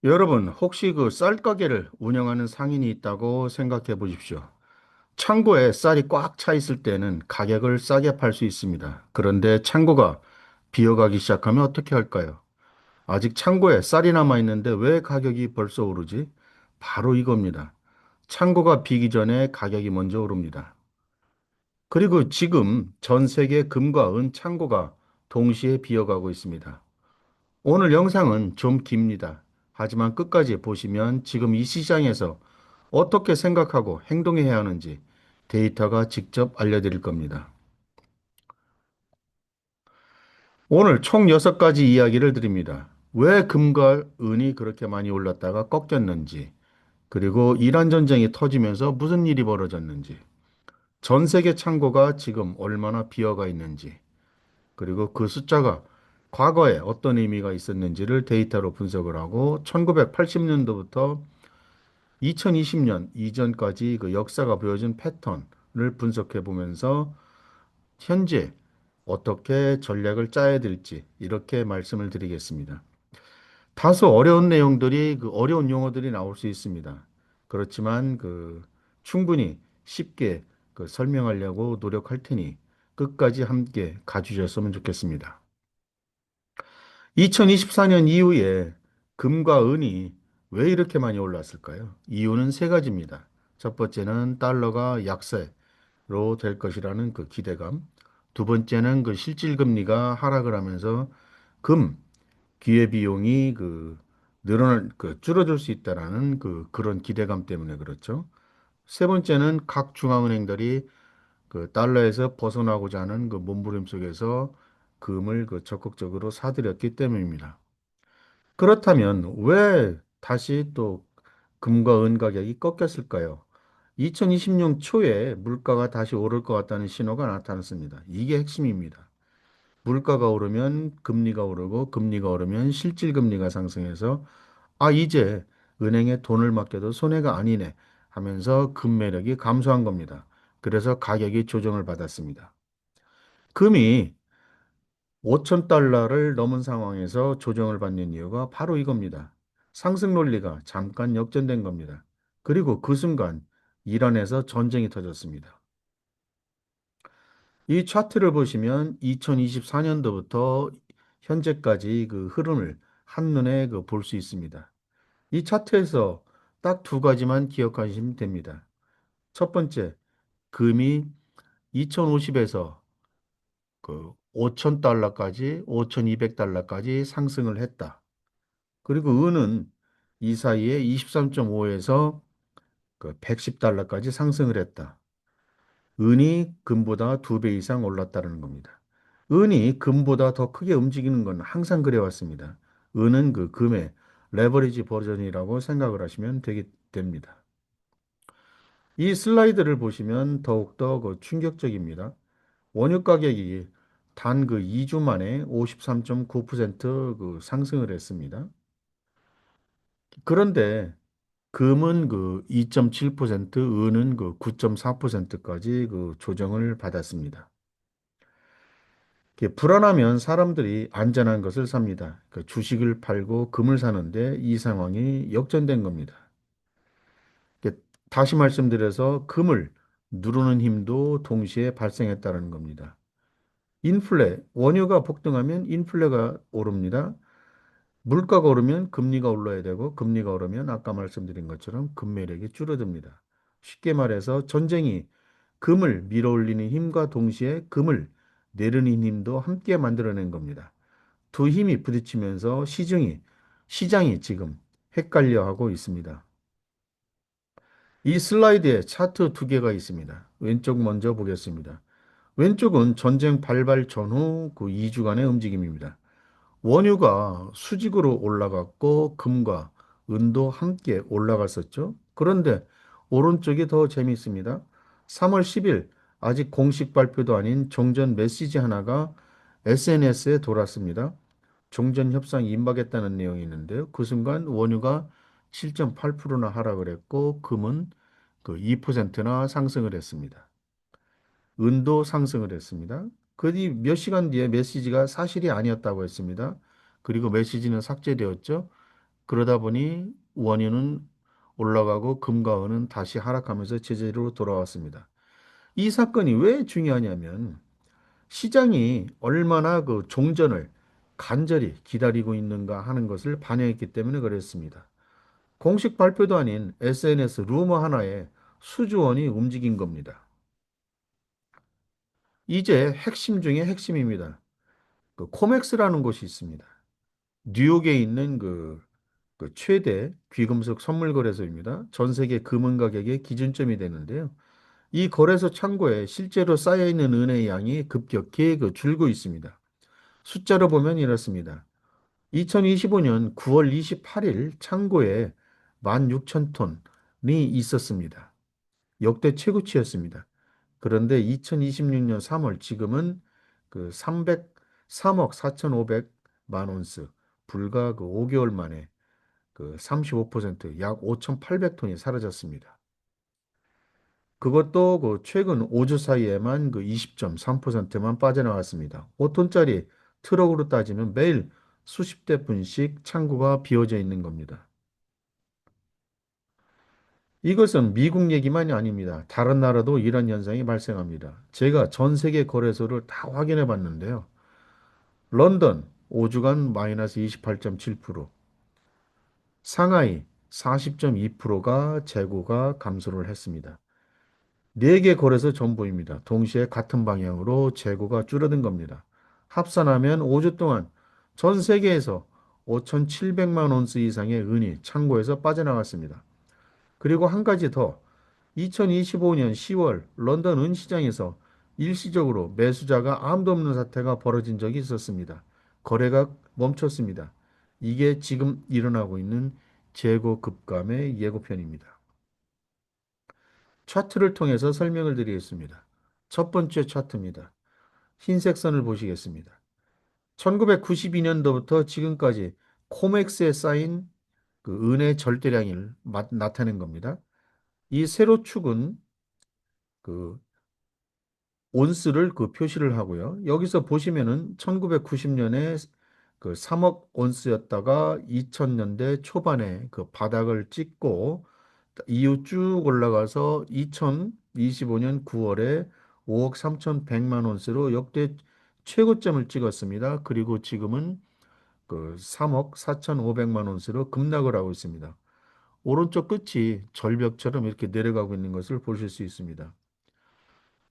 여러분, 혹시 그 쌀 가게를 운영하는 상인이 있다고 생각해 보십시오. 창고에 쌀이 꽉 차 있을 때는 가격을 싸게 팔 수 있습니다. 그런데 창고가 비어가기 시작하면 어떻게 할까요? 아직 창고에 쌀이 남아 있는데 왜 가격이 벌써 오르지? 바로 이겁니다. 창고가 비기 전에 가격이 먼저 오릅니다. 그리고 지금 전 세계 금과 은 창고가 동시에 비어가고 있습니다. 오늘 영상은 좀 깁니다. 하지만 끝까지 보시면 지금 이 시장에서 어떻게 생각하고 행동해야 하는지 데이터가 직접 알려드릴 겁니다. 오늘 총 6가지 이야기를 드립니다. 왜 금과 은이 그렇게 많이 올랐다가 꺾였는지, 그리고 이란 전쟁이 터지면서 무슨 일이 벌어졌는지, 전 세계 창고가 지금 얼마나 비어가 있는지, 그리고 그 숫자가 과거에 어떤 의미가 있었는지를 데이터로 분석을 하고 1980년도부터 2020년 이전까지 그 역사가 보여준 패턴을 분석해 보면서 현재 어떻게 전략을 짜야 될지 이렇게 말씀을 드리겠습니다. 다소 어려운 내용들이 어려운 용어들이 나올 수 있습니다. 그렇지만 충분히 쉽게 설명하려고 노력할 테니 끝까지 함께 가주셨으면 좋겠습니다. 2024년 이후에 금과 은이 왜 이렇게 많이 올랐을까요? 이유는 세 가지입니다. 첫 번째는 달러가 약세로 될 것이라는 그 기대감. 두 번째는 그 실질 금리가 하락을 하면서 금 기회비용이 늘어날 줄어들 수 있다라는 그런 기대감 때문에 그렇죠. 세 번째는 각 중앙은행들이 달러에서 벗어나고자 하는 그 몸부림 속에서 금을 적극적으로 사들였기 때문입니다. 그렇다면 왜 다시 또 금과 은 가격이 꺾였을까요? 2020년 초에 물가가 다시 오를 것 같다는 신호가 나타났습니다. 이게 핵심입니다. 물가가 오르면 금리가 오르고 금리가 오르면 실질 금리가 상승해서 이제 은행에 돈을 맡겨도 손해가 아니네 하면서 금 매력이 감소한 겁니다. 그래서 가격이 조정을 받았습니다. 금이 5천 달러를 넘은 상황에서 조정을 받는 이유가 바로 이겁니다. 상승 논리가 잠깐 역전된 겁니다. 그리고 그 순간 이란에서 전쟁이 터졌습니다. 이 차트를 보시면 2024년도부터 현재까지 그 흐름을 한눈에 볼 수 있습니다. 이 차트에서 딱 두 가지만 기억하시면 됩니다. 첫 번째, 금이 2050에서 5,000달러까지, 5,200달러까지 상승을 했다. 그리고 은은 이 사이에 23.5에서 110달러까지 상승을 했다. 은이 금보다 2배 이상 올랐다는 겁니다. 은이 금보다 더 크게 움직이는 건 항상 그래 왔습니다. 은은 금의 레버리지 버전이라고 생각을 하시면 됩니다. 이 슬라이드를 보시면 더욱더 충격적입니다. 원유 가격이 단 2주 만에 53.9% 상승을 했습니다. 그런데 금은 2.7%, 은은 9.4%까지 조정을 받았습니다. 이게 불안하면 사람들이 안전한 것을 삽니다. 주식을 팔고 금을 사는데 이 상황이 역전된 겁니다. 이게 다시 말씀드려서 금을 누르는 힘도 동시에 발생했다는 겁니다. 원유가 폭등하면 인플레가 오릅니다. 물가가 오르면 금리가 올라야 되고 금리가 오르면 아까 말씀드린 것처럼 금 매력이 줄어듭니다. 쉽게 말해서 전쟁이 금을 밀어올리는 힘과 동시에 금을 내리는 힘도 함께 만들어낸 겁니다. 두 힘이 부딪히면서 시장이 지금 헷갈려 하고 있습니다. 이 슬라이드에 차트 두 개가 있습니다. 왼쪽 먼저 보겠습니다. 왼쪽은 전쟁 발발 전후 2주간의 움직임입니다. 원유가 수직으로 올라갔고 금과 은도 함께 올라갔었죠. 그런데 오른쪽이 더 재미있습니다. 3월 10일 아직 공식 발표도 아닌 종전 메시지 하나가 SNS에 돌았습니다. 종전 협상이 임박했다는 내용이 있는데요. 그 순간 원유가 7.8%나 하락을 했고 금은 2%나 상승을 했습니다. 은도 상승을 했습니다. 그 뒤 몇 시간 뒤에 메시지가 사실이 아니었다고 했습니다. 그리고 메시지는 삭제되었죠. 그러다 보니 원유는 올라가고 금과 은은 다시 하락하면서 제재로 돌아왔습니다. 이 사건이 왜 중요하냐면 시장이 얼마나 그 종전을 간절히 기다리고 있는가 하는 것을 반영했기 때문에 그랬습니다. 공식 발표도 아닌 SNS 루머 하나에 수조 원이 움직인 겁니다. 이제 핵심 중에 핵심입니다. 그 코맥스라는 곳이 있습니다. 뉴욕에 있는 그 최대 귀금속 선물 거래소입니다. 전 세계 금은 가격의 기준점이 되는데요. 이 거래소 창고에 실제로 쌓여 있는 은의 양이 급격히 줄고 있습니다. 숫자로 보면 이렇습니다. 2025년 9월 28일 창고에 16,000톤이 있었습니다. 역대 최고치였습니다. 그런데 2026년 3월 지금은 그 303억 4,500만 온스 불과 그 5개월 만에 그 35%약 5,800톤이 사라졌습니다. 그것도 그 최근 5주 사이에만 그 20.3%만 빠져나갔습니다. 5톤짜리 트럭으로 따지면 매일 수십 대 분씩 창고가 비어져 있는 겁니다. 이것은 미국 얘기만이 아닙니다. 다른 나라도 이런 현상이 발생합니다. 제가 전 세계 거래소를 다 확인해 봤는데요. 런던 5주간 마이너스 28.7%, 상하이 40.2%가 재고가 감소를 했습니다. 4개 거래소 전부입니다. 동시에 같은 방향으로 재고가 줄어든 겁니다. 합산하면 5주 동안 전 세계에서 5,700만 온스 이상의 은이 창고에서 빠져나갔습니다. 그리고 한 가지 더, 2025년 10월 런던 은 시장에서 일시적으로 매수자가 아무도 없는 사태가 벌어진 적이 있었습니다. 거래가 멈췄습니다. 이게 지금 일어나고 있는 재고 급감의 예고편입니다. 차트를 통해서 설명을 드리겠습니다. 첫 번째 차트입니다. 흰색 선을 보시겠습니다. 1992년도부터 지금까지 코맥스에 쌓인 그 은의 절대량을 나타낸 겁니다. 이 세로축은 그 온스를 그 표시를 하고요. 여기서 보시면은 1990년에 그 3억 온스였다가 2000년대 초반에 그 바닥을 찍고 이후 쭉 올라가서 2025년 9월에 5억 3,100만 온스로 역대 최고점을 찍었습니다. 그리고 지금은 그 3억 4,500만 온스로 급락을 하고 있습니다. 오른쪽 끝이 절벽처럼 이렇게 내려가고 있는 것을 보실 수 있습니다.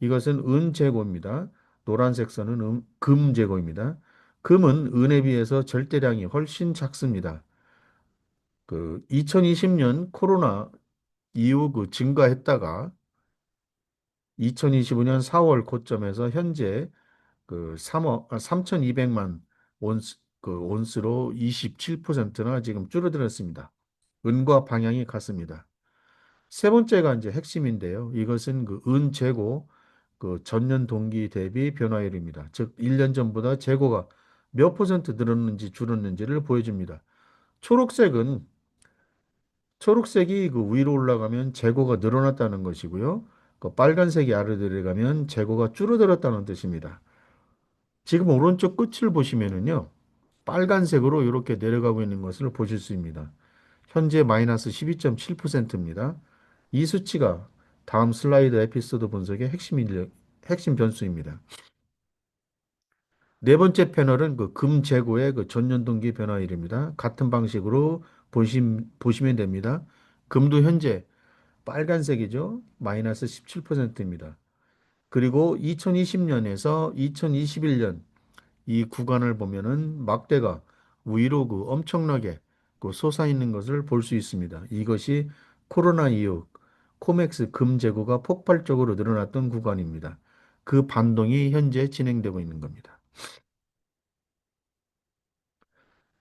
이것은 은 재고입니다. 노란색 선은 금 재고입니다. 금은 은에 비해서 절대량이 훨씬 작습니다. 그 2020년 코로나 이후 그 증가했다가 2025년 4월 고점에서 현재 그 3,200만 온스로 27%나 지금 줄어들었습니다. 은과 방향이 같습니다. 세 번째가 이제 핵심인데요. 이것은 그 은 재고 그 전년 동기 대비 변화율입니다. 즉 1년 전보다 재고가 몇 퍼센트 늘었는지 줄었는지를 보여줍니다. 초록색은 초록색이 그 위로 올라가면 재고가 늘어났다는 것이고요. 그 빨간색이 아래로 내려가면 재고가 줄어들었다는 뜻입니다. 지금 오른쪽 끝을 보시면은요. 빨간색으로 이렇게 내려가고 있는 것을 보실 수 있습니다. 현재 마이너스 12.7%입니다. 이 수치가 다음 슬라이드 에피소드 분석의 핵심 변수입니다. 네 번째 패널은 그 금 재고의 그 전년 동기 변화율입니다. 같은 방식으로 보시면 됩니다. 금도 현재 빨간색이죠. 마이너스 17%입니다. 그리고 2020년에서 2021년 이 구간을 보면은 막대가 위로 그 엄청나게 그 솟아있는 것을 볼 수 있습니다. 이것이 코로나 이후 코맥스 금 재고가 폭발적으로 늘어났던 구간입니다. 그 반동이 현재 진행되고 있는 겁니다.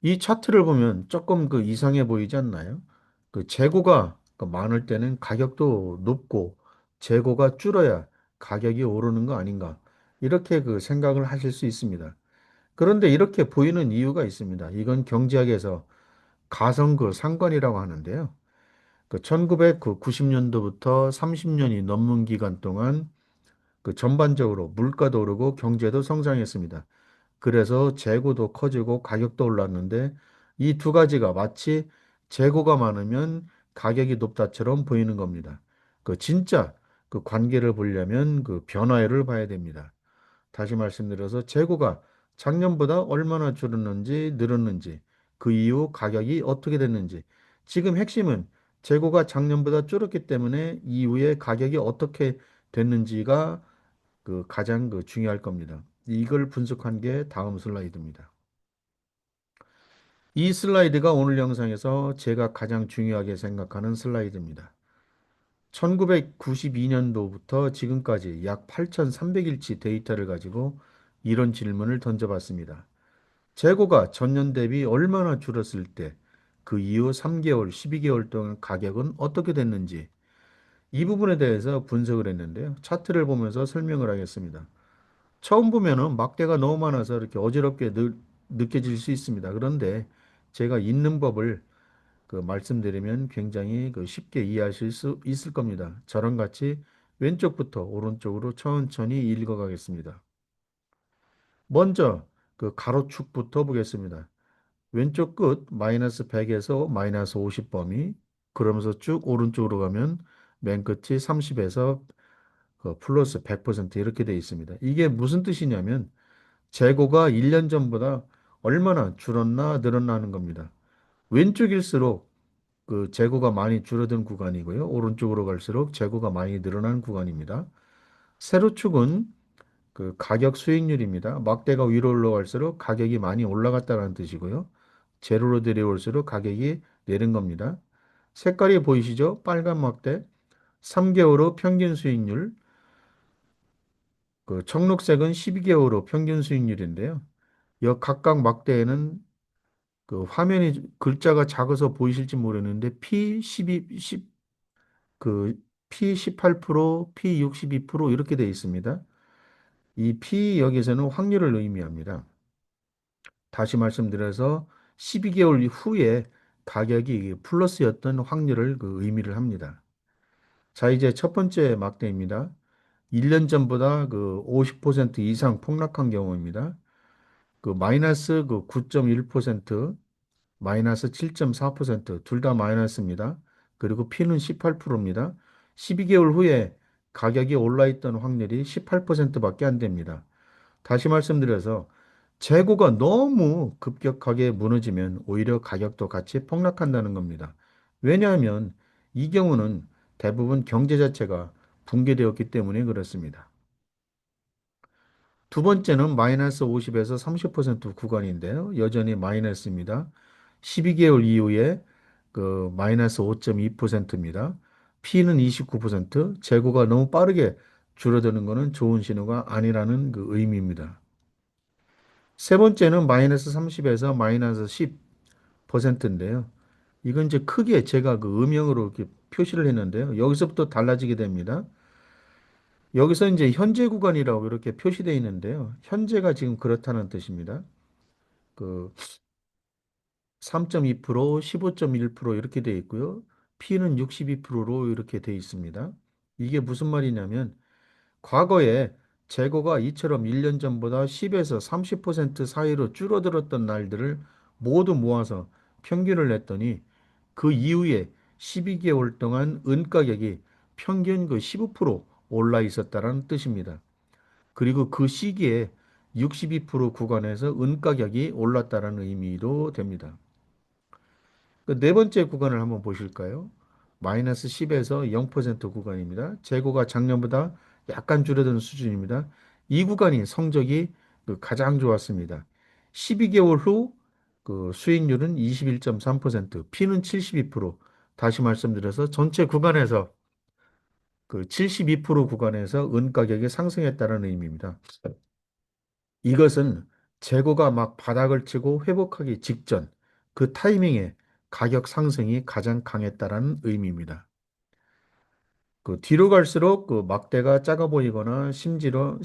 이 차트를 보면 조금 그 이상해 보이지 않나요? 그 재고가 그 많을 때는 가격도 높고 재고가 줄어야 가격이 오르는 거 아닌가? 이렇게 그 생각을 하실 수 있습니다. 그런데 이렇게 보이는 이유가 있습니다. 이건 경제학에서 가성 그 상관이라고 하는데요. 그 1990년도부터 30년이 넘는 기간 동안 그 전반적으로 물가도 오르고 경제도 성장했습니다. 그래서 재고도 커지고 가격도 올랐는데 이 두 가지가 마치 재고가 많으면 가격이 높다처럼 보이는 겁니다. 그 진짜 그 관계를 보려면 그 변화율을 봐야 됩니다. 다시 말씀드려서 재고가 작년보다 얼마나 줄었는지 늘었는지 그 이후 가격이 어떻게 됐는지 지금 핵심은 재고가 작년보다 줄었기 때문에 이후에 가격이 어떻게 됐는지가 그 가장 그 중요할 겁니다. 이걸 분석한 게 다음 슬라이드입니다. 이 슬라이드가 오늘 영상에서 제가 가장 중요하게 생각하는 슬라이드입니다. 1992년도부터 지금까지 약 8,300일치 데이터를 가지고 이런 질문을 던져봤습니다. 재고가 전년 대비 얼마나 줄었을 때 그 이후 3개월, 12개월 동안 가격은 어떻게 됐는지 이 부분에 대해서 분석을 했는데요. 차트를 보면서 설명을 하겠습니다. 처음 보면은 막대가 너무 많아서 이렇게 어지럽게 느껴질 수 있습니다. 그런데 제가 있는 법을 그 말씀드리면 굉장히 그 쉽게 이해하실 수 있을 겁니다. 저랑 같이 왼쪽부터 오른쪽으로 천천히 읽어가겠습니다. 먼저 그 가로축부터 보겠습니다. 왼쪽 끝 마이너스 100에서 마이너스 50 범위 그러면서 쭉 오른쪽으로 가면 맨 끝이 30에서 그 플러스 100% 이렇게 되어 있습니다. 이게 무슨 뜻이냐면 재고가 1년 전보다 얼마나 줄었나 늘었나 하는 겁니다. 왼쪽일수록 그 재고가 많이 줄어든 구간이고요. 오른쪽으로 갈수록 재고가 많이 늘어난 구간입니다. 세로축은 그 가격 수익률입니다. 막대가 위로 올라갈수록 가격이 많이 올라갔다는 뜻이고요. 제로로 내려올수록 가격이 내린 겁니다. 색깔이 보이시죠? 빨간 막대 3개월 후 평균 수익률, 그 청록색은 12개월 후 평균 수익률인데요. 이 각각 막대에는 그 화면이 글자가 작아서 보이실지 모르는데 P12, 10, 그 P18%, P62% 이렇게 되어 있습니다. 이 P 여기서는 확률을 의미합니다. 다시 말씀드려서 12개월 후에 가격이 플러스였던 확률을 그 의미를 합니다. 자, 이제 첫 번째 막대입니다. 1년 전보다 그 50% 이상 폭락한 경우입니다. 그 마이너스 그 9.1%, 마이너스 7.4%, 둘 다 마이너스입니다. 그리고 P는 18%입니다. 12개월 후에 가격이 올라있던 확률이 18%밖에 안 됩니다. 다시 말씀드려서 재고가 너무 급격하게 무너지면 오히려 가격도 같이 폭락한다는 겁니다. 왜냐하면 이 경우는 대부분 경제 자체가 붕괴되었기 때문에 그렇습니다. 두 번째는 마이너스 50에서 30% 구간인데요. 여전히 마이너스입니다. 12개월 이후에 그 마이너스 5.2%입니다. P는 29%, 재고가 너무 빠르게 줄어드는 것은 좋은 신호가 아니라는 그 의미입니다. 세 번째는 마이너스 30에서 마이너스 10%인데요. 이건 이제 크게 제가 그 음영으로 이렇게 표시를 했는데요. 여기서부터 달라지게 됩니다. 여기서 이제 현재 구간이라고 이렇게 표시되어 있는데요. 현재가 지금 그렇다는 뜻입니다. 그 3.2%, 15.1% 이렇게 되어 있고요. P는 62%로 이렇게 되어 있습니다. 이게 무슨 말이냐면 과거에 재고가 이처럼 1년 전보다 10에서 30% 사이로 줄어들었던 날들을 모두 모아서 평균을 냈더니 그 이후에 12개월 동안 은 가격이 평균 그 15% 올라 있었다는 뜻입니다. 그리고 그 시기에 62% 구간에서 은 가격이 올랐다는 의미도 됩니다. 그 네 번째 구간을 한번 보실까요? 마이너스 10에서 0% 구간입니다. 재고가 작년보다 약간 줄어드는 수준입니다. 이 구간이 성적이 그 가장 좋았습니다. 12개월 후 그 수익률은 21.3%, P는 72%. 다시 말씀드려서 전체 구간에서 그 72% 구간에서 은 가격이 상승했다는 의미입니다. 이것은 재고가 막 바닥을 치고 회복하기 직전 그 타이밍에 가격 상승이 가장 강했다라는 의미입니다. 그 뒤로 갈수록 그 막대가 작아 보이거나 심지어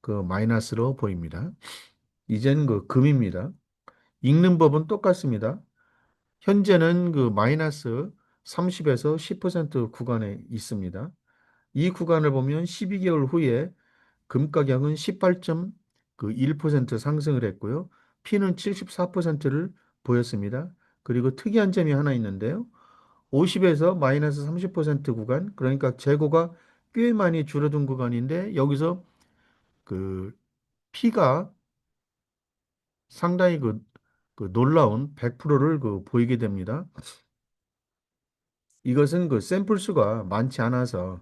그 마이너스로 보입니다. 이젠 그 금입니다. 읽는 법은 똑같습니다. 현재는 그 마이너스 30에서 10% 구간에 있습니다. 이 구간을 보면 12개월 후에 금 가격은 18.1% 상승을 했고요. P는 74%를 보였습니다. 그리고 특이한 점이 하나 있는데요. 50에서 마이너스 30% 구간, 그러니까 재고가 꽤 많이 줄어든 구간인데 여기서 그 P가 상당히 그 놀라운 100%를 그 보이게 됩니다. 이것은 그 샘플 수가 많지 않아서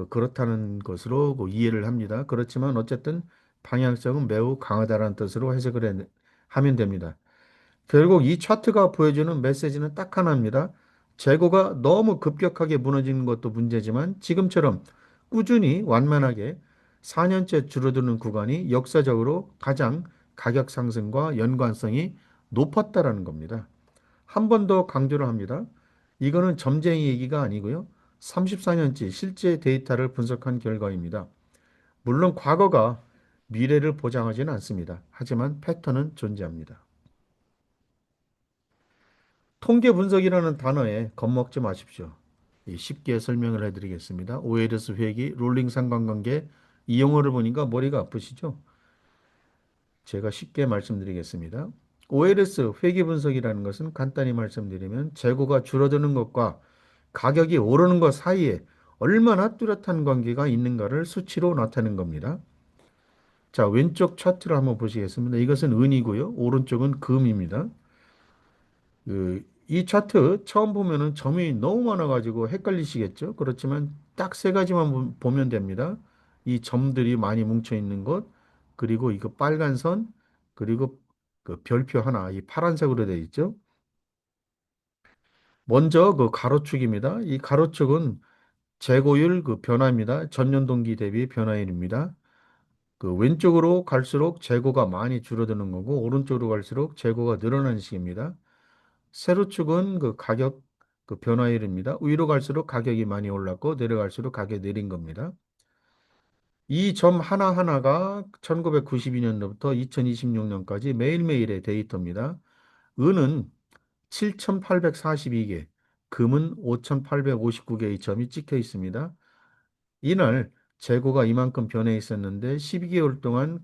그렇다는 것으로 그 이해를 합니다. 그렇지만 어쨌든 방향성은 매우 강하다는 뜻으로 하면 됩니다. 결국 이 차트가 보여주는 메시지는 딱 하나입니다. 재고가 너무 급격하게 무너지는 것도 문제지만 지금처럼 꾸준히 완만하게 4년째 줄어드는 구간이 역사적으로 가장 가격 상승과 연관성이 높았다라는 겁니다. 한 번 더 강조를 합니다. 이거는 점쟁이 얘기가 아니고요. 34년치 실제 데이터를 분석한 결과입니다. 물론 과거가 미래를 보장하지는 않습니다. 하지만 패턴은 존재합니다. 통계 분석이라는 단어에 겁먹지 마십시오. 쉽게 설명을 해드리겠습니다. OLS 회기, 롤링 상관관계 이 용어를 보니까 머리가 아프시죠? 제가 쉽게 말씀드리겠습니다. OLS 회기 분석이라는 것은 간단히 말씀드리면 재고가 줄어드는 것과 가격이 오르는 것 사이에 얼마나 뚜렷한 관계가 있는가를 수치로 나타내는 겁니다. 자, 왼쪽 차트를 한번 보시겠습니다. 이것은 은이고요. 오른쪽은 금입니다. 이 차트 처음 보면은 점이 너무 많아가지고 헷갈리시겠죠? 그렇지만 딱 세 가지만 보면 됩니다. 이 점들이 많이 뭉쳐 있는 것, 그리고 이거 빨간 선, 그리고 그 별표 하나, 이 파란색으로 되어 있죠? 먼저 그 가로축입니다. 이 가로축은 재고율 그 변화입니다. 전년 동기 대비 변화율입니다. 그 왼쪽으로 갈수록 재고가 많이 줄어드는 거고 오른쪽으로 갈수록 재고가 늘어나는 식입니다. 세로축은 그 가격 그 변화율입니다. 위로 갈수록 가격이 많이 올랐고 내려갈수록 가격이 내린 겁니다. 이 점 하나하나가 1992년도부터 2026년까지 매일매일의 데이터입니다. 은은 7,842개, 금은 5,859개의 점이 찍혀 있습니다. 이날 재고가 이만큼 변해 있었는데 12개월 동안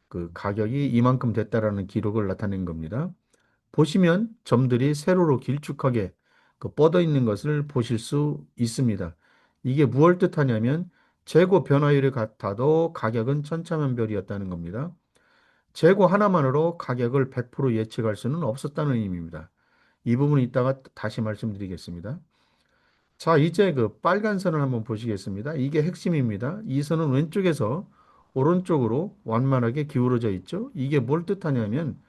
그 가격이 이만큼 됐다라는 기록을 나타낸 겁니다. 보시면 점들이 세로로 길쭉하게 뻗어 있는 것을 보실 수 있습니다. 이게 무엇을 뜻하냐면 재고 변화율이 같아도 가격은 천차만별이었다는 겁니다. 재고 하나만으로 가격을 100% 예측할 수는 없었다는 의미입니다. 이 부분은 이따가 다시 말씀드리겠습니다. 자, 이제 그 빨간 선을 한번 보시겠습니다. 이게 핵심입니다. 이 선은 왼쪽에서 오른쪽으로 완만하게 기울어져 있죠. 이게 뭘 뜻하냐면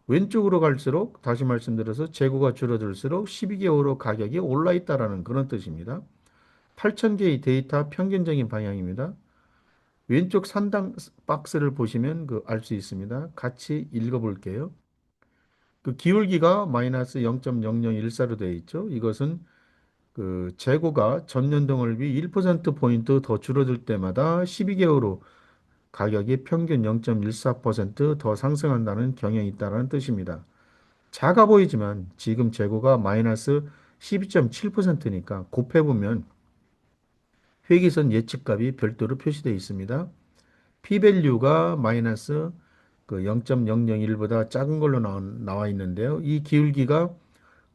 왼쪽으로 갈수록 다시 말씀드려서 재고가 줄어들수록 12개월 후 가격이 올라 있다라는 그런 뜻입니다. 8,000개의 데이터 평균적인 방향입니다. 왼쪽 상단 박스를 보시면 그 알 수 있습니다. 같이 읽어볼게요. 그 기울기가 마이너스 0.0014로 되어 있죠. 이것은 그 재고가 전년 동월비 1%포인트 더 줄어들 때마다 12개월 후 가격이 평균 0.14%더 상승한다는 경향이 있다는 뜻입니다. 작아 보이지만 지금 재고가 마이너스 12.7%니까 곱해보면 회계선 예측값이 별도로 표시되어 있습니다. P밸류가 마이너스 그 0.001보다 작은 걸로 나와 있는데요. 이 기울기가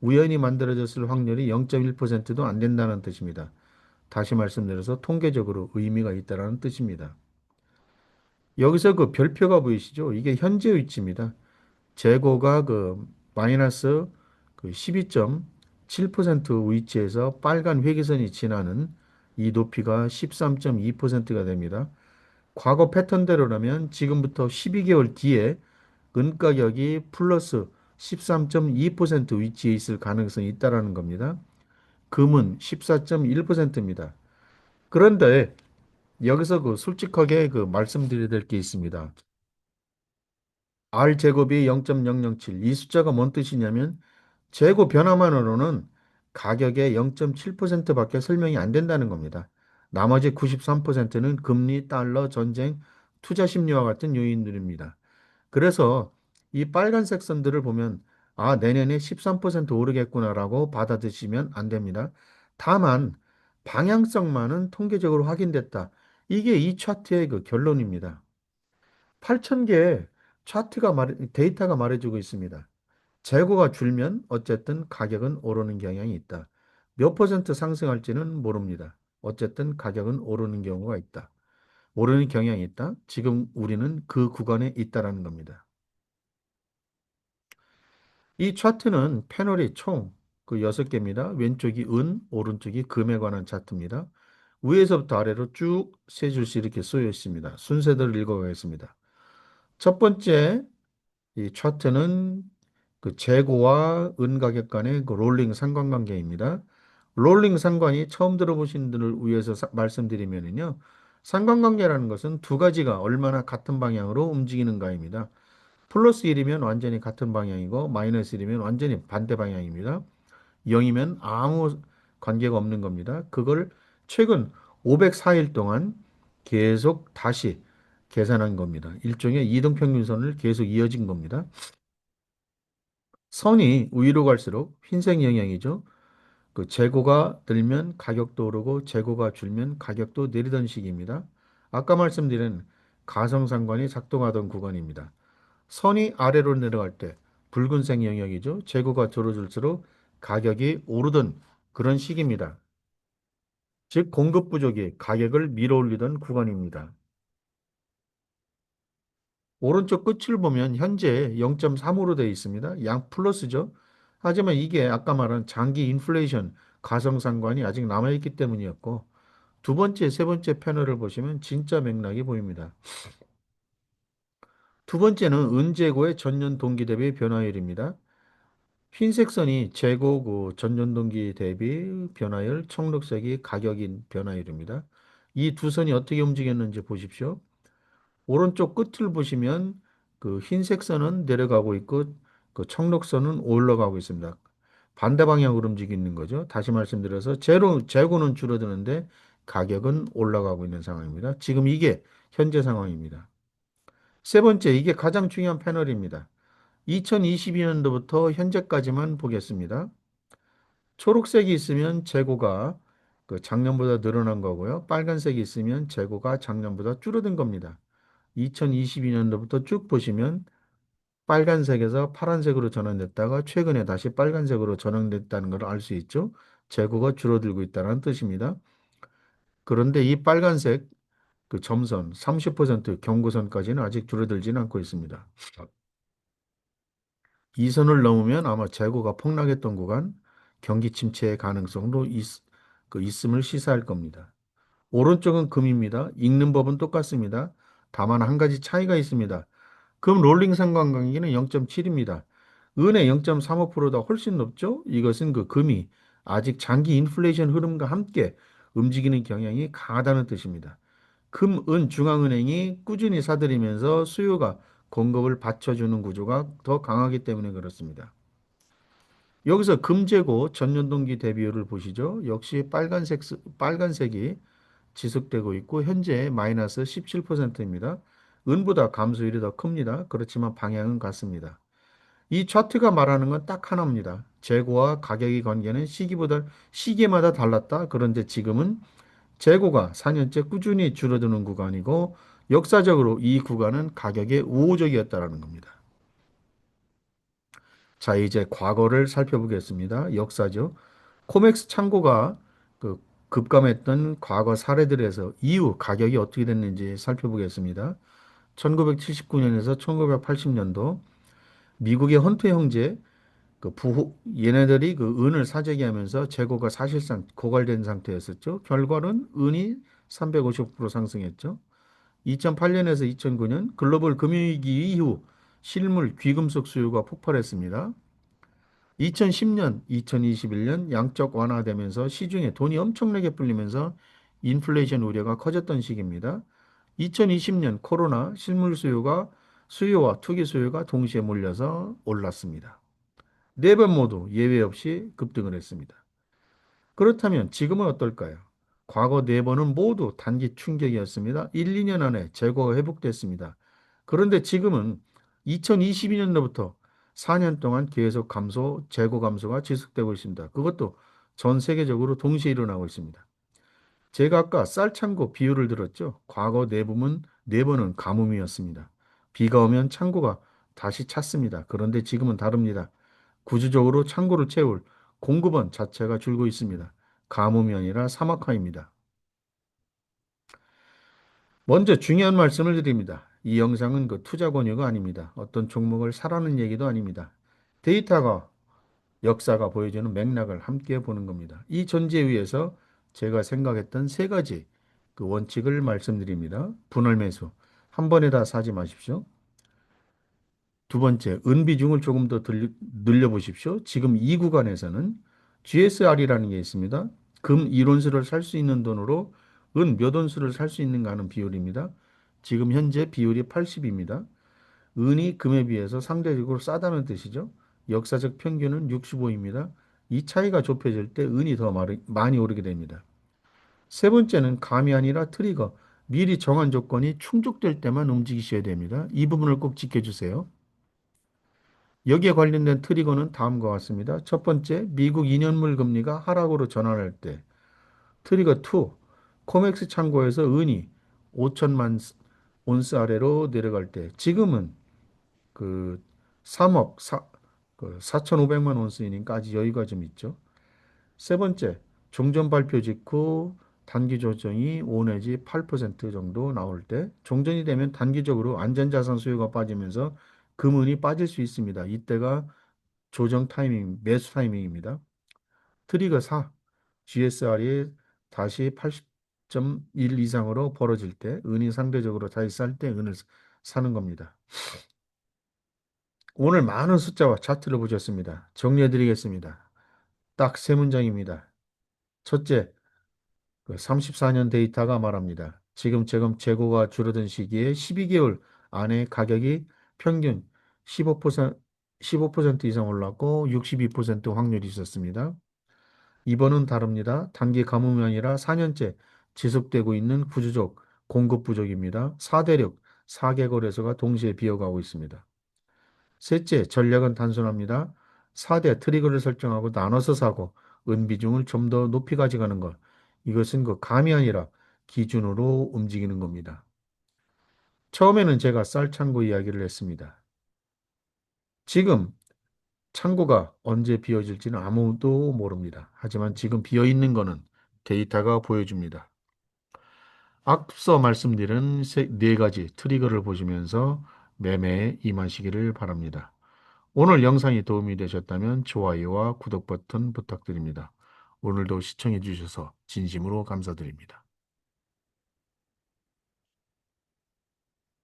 우연히 만들어졌을 확률이 0.1%도 안 된다는 뜻입니다. 다시 말씀드려서 통계적으로 의미가 있다는 뜻입니다. 여기서 그 별표가 보이시죠? 이게 현재 위치입니다. 재고가 그 마이너스 그 12.7% 위치에서 빨간 회계선이 지나는 이 높이가 13.2%가 됩니다. 과거 패턴대로라면 지금부터 12개월 뒤에 은 가격이 플러스 13.2% 위치에 있을 가능성이 있다라는 겁니다. 금은 14.1%입니다. 그런데 여기서 그 솔직하게 그 말씀드려야 될 게 있습니다. R 제곱이 0.007. 이 숫자가 뭔 뜻이냐면 재고 변화만으로는 가격의 0.7%밖에 설명이 안 된다는 겁니다. 나머지 93%는 금리, 달러, 전쟁, 투자 심리와 같은 요인들입니다. 그래서 이 빨간색 선들을 보면 아, 내년에 13% 오르겠구나라고 받아들이시면 안 됩니다. 다만 방향성만은 통계적으로 확인됐다. 이게 이 차트의 그 결론입니다. 8,000개의 데이터가 말해주고 있습니다. 재고가 줄면 어쨌든 가격은 오르는 경향이 있다. 몇 퍼센트 상승할지는 모릅니다. 어쨌든 가격은 오르는 경우가 있다. 오르는 경향이 있다. 지금 우리는 그 구간에 있다라는 겁니다. 이 차트는 패널이 총 그 6개입니다. 왼쪽이 은, 오른쪽이 금에 관한 차트입니다. 위에서부터 아래로 쭉 세 줄씩 이렇게 쏘여 있습니다. 순서대로 읽어가겠습니다. 첫 번째 이 차트는 그 재고와 은 가격 간의 그 롤링 상관관계입니다. 롤링 상관이 처음 들어보신 분들을 위해서 말씀드리면요. 상관관계라는 것은 두 가지가 얼마나 같은 방향으로 움직이는가입니다. 플러스 1이면 완전히 같은 방향이고 마이너스 1이면 완전히 반대 방향입니다. 0이면 아무 관계가 없는 겁니다. 그걸 최근 504일 동안 계속 다시 계산한 겁니다. 일종의 이동평균선을 계속 이어진 겁니다. 선이 위로 갈수록 흰색 영향이죠. 그 재고가 늘면 가격도 오르고 재고가 줄면 가격도 내리던 시기입니다. 아까 말씀드린 가성상관이 작동하던 구간입니다. 선이 아래로 내려갈 때 붉은색 영역이죠. 재고가 줄어들수록 가격이 오르던 그런 시기입니다. 즉 공급 부족이 가격을 밀어올리던 구간입니다. 오른쪽 끝을 보면 현재 0.3으로 되어 있습니다. 양 플러스죠. 하지만 이게 아까 말한 장기 인플레이션 가성상관이 아직 남아있기 때문이었고 두 번째, 세 번째 패널을 보시면 진짜 맥락이 보입니다. 두 번째는 은재고의 전년 동기 대비 변화율입니다. 흰색 선이 재고 그 전년 동기 대비 변화율, 청록색이 가격인 변화율입니다. 이 두 선이 어떻게 움직였는지 보십시오. 오른쪽 끝을 보시면 그 흰색 선은 내려가고 있고 그 청록 선은 올라가고 있습니다. 반대 방향으로 움직이는 거죠. 다시 말씀드려서 재고는 줄어드는데 가격은 올라가고 있는 상황입니다. 지금 이게 현재 상황입니다. 세 번째, 이게 가장 중요한 패널입니다. 2022년도부터 현재까지만 보겠습니다. 초록색이 있으면 재고가 그 작년보다 늘어난 거고요. 빨간색이 있으면 재고가 작년보다 줄어든 겁니다. 2022년도부터 쭉 보시면 빨간색에서 파란색으로 전환됐다가 최근에 다시 빨간색으로 전환됐다는 걸 알 수 있죠. 재고가 줄어들고 있다는 뜻입니다. 그런데 이 빨간색 그 점선 30% 경고선까지는 아직 줄어들지는 않고 있습니다. 이 선을 넘으면 아마 재고가 폭락했던 구간, 경기 침체의 가능성도 있음을 시사할 겁니다. 오른쪽은 금입니다. 읽는 법은 똑같습니다. 다만 한 가지 차이가 있습니다. 금 롤링 상관관계는 0.7입니다. 은의 0.35%다 훨씬 높죠? 이것은 그 금이 아직 장기 인플레이션 흐름과 함께 움직이는 경향이 강하다는 뜻입니다. 금, 은, 중앙은행이 꾸준히 사들이면서 수요가 공급을 받쳐주는 구조가 더 강하기 때문에 그렇습니다. 여기서 금재고 전년동기 대비율을 보시죠. 역시 빨간색이 지속되고 있고 현재 마이너스 17%입니다. 은보다 감소율이 더 큽니다. 그렇지만 방향은 같습니다. 이 차트가 말하는 건 딱 하나입니다. 재고와 가격의 관계는 시기마다 달랐다. 그런데 지금은 재고가 4년째 꾸준히 줄어드는 구간이고 역사적으로 이 구간은 가격의 우호적이었다라는 겁니다. 자, 이제 과거를 살펴보겠습니다. 역사죠. 코맥스 창고가 그 급감했던 과거 사례들에서 이후 가격이 어떻게 됐는지 살펴보겠습니다. 1979년에서 1980년도 미국의 헌트 형제 얘네들이 그 은을 사재기 하면서 재고가 사실상 고갈된 상태였었죠. 결과는 은이 350% 상승했죠. 2008년에서 2009년 글로벌 금융위기 이후 실물 귀금속 수요가 폭발했습니다. 2010년, 2021년 양적 완화되면서 시중에 돈이 엄청나게 풀리면서 인플레이션 우려가 커졌던 시기입니다. 2020년 코로나 실물 수요와 투기 수요가 동시에 몰려서 올랐습니다. 네 번 모두 예외 없이 급등을 했습니다. 그렇다면 지금은 어떨까요? 과거 네 번은 모두 단기 충격이었습니다. 1, 2년 안에 재고가 회복됐습니다. 그런데 지금은 2022년도부터 4년 동안 계속 재고 감소가 지속되고 있습니다. 그것도 전 세계적으로 동시에 일어나고 있습니다. 제가 아까 쌀창고 비유를 들었죠. 과거 네 번은 가뭄이었습니다. 비가 오면 창고가 다시 찼습니다. 그런데 지금은 다릅니다. 구조적으로 창고를 채울 공급원 자체가 줄고 있습니다. 가뭄이 아니라 사막화입니다. 먼저 중요한 말씀을 드립니다. 이 영상은 그 투자 권유가 아닙니다. 어떤 종목을 사라는 얘기도 아닙니다. 데이터가 역사가 보여주는 맥락을 함께 보는 겁니다. 이 전제 위에서 제가 생각했던 세 가지 그 원칙을 말씀드립니다. 분할 매수. 한 번에 다 사지 마십시오. 두 번째, 은비중을 조금 더 늘려보십시오. 지금 이 구간에서는 GSR이라는 게 있습니다. 금 1온수를 살 수 있는 돈으로 은 몇 온수를 살 수 있는가 하는 비율입니다. 지금 현재 비율이 80입니다. 은이 금에 비해서 상대적으로 싸다는 뜻이죠. 역사적 평균은 65입니다. 이 차이가 좁혀질 때 은이 더 많이 오르게 됩니다. 세 번째는 감이 아니라 트리거. 미리 정한 조건이 충족될 때만 움직이셔야 됩니다. 이 부분을 꼭 지켜주세요. 여기에 관련된 트리거는 다음과 같습니다. 첫 번째, 미국 2년물 금리가 하락으로 전환할 때. 트리거 2, 코맥스 창고에서 은이 5천만 온스 아래로 내려갈 때. 지금은 그 3억, 4,500만 온스이니까 아직 여유가 좀 있죠. 세 번째, 종전 발표 직후 단기 조정이 5 내지 8% 정도 나올 때 종전이 되면 단기적으로 안전자산 수요가 빠지면서 금은이 빠질 수 있습니다. 이때가 조정 타이밍, 매수 타이밍입니다. 트리거 4, GSR이 다시 80.1 이상으로 벌어질 때 은이 상대적으로 다시 쌀 때 은을 사는 겁니다. 오늘 많은 숫자와 차트를 보셨습니다. 정리해 드리겠습니다. 딱 세 문장입니다. 첫째, 34년 데이터가 말합니다. 지금 재고가 줄어든 시기에 12개월 안에 가격이 평균 15% 이상 올랐고 62% 확률이 있었습니다. 이번은 다릅니다. 단기 가뭄이 아니라 4년째 지속되고 있는 구조적 공급 부족입니다. 4대륙 4개월에서가 동시에 비어가고 있습니다. 셋째, 전략은 단순합니다. 4대 트리거를 설정하고 나눠서 사고 은비중을 좀 더 높이 가져가는 것. 이것은 그 감이 아니라 기준으로 움직이는 겁니다. 처음에는 제가 쌀 창고 이야기를 했습니다. 지금 창고가 언제 비어질지는 아무도 모릅니다. 하지만 지금 비어 있는 거는 데이터가 보여줍니다. 앞서 말씀드린 네 가지 트리거를 보시면서 매매에 임하시기를 바랍니다. 오늘 영상이 도움이 되셨다면 좋아요와 구독 버튼 부탁드립니다. 오늘도 시청해 주셔서 진심으로 감사드립니다.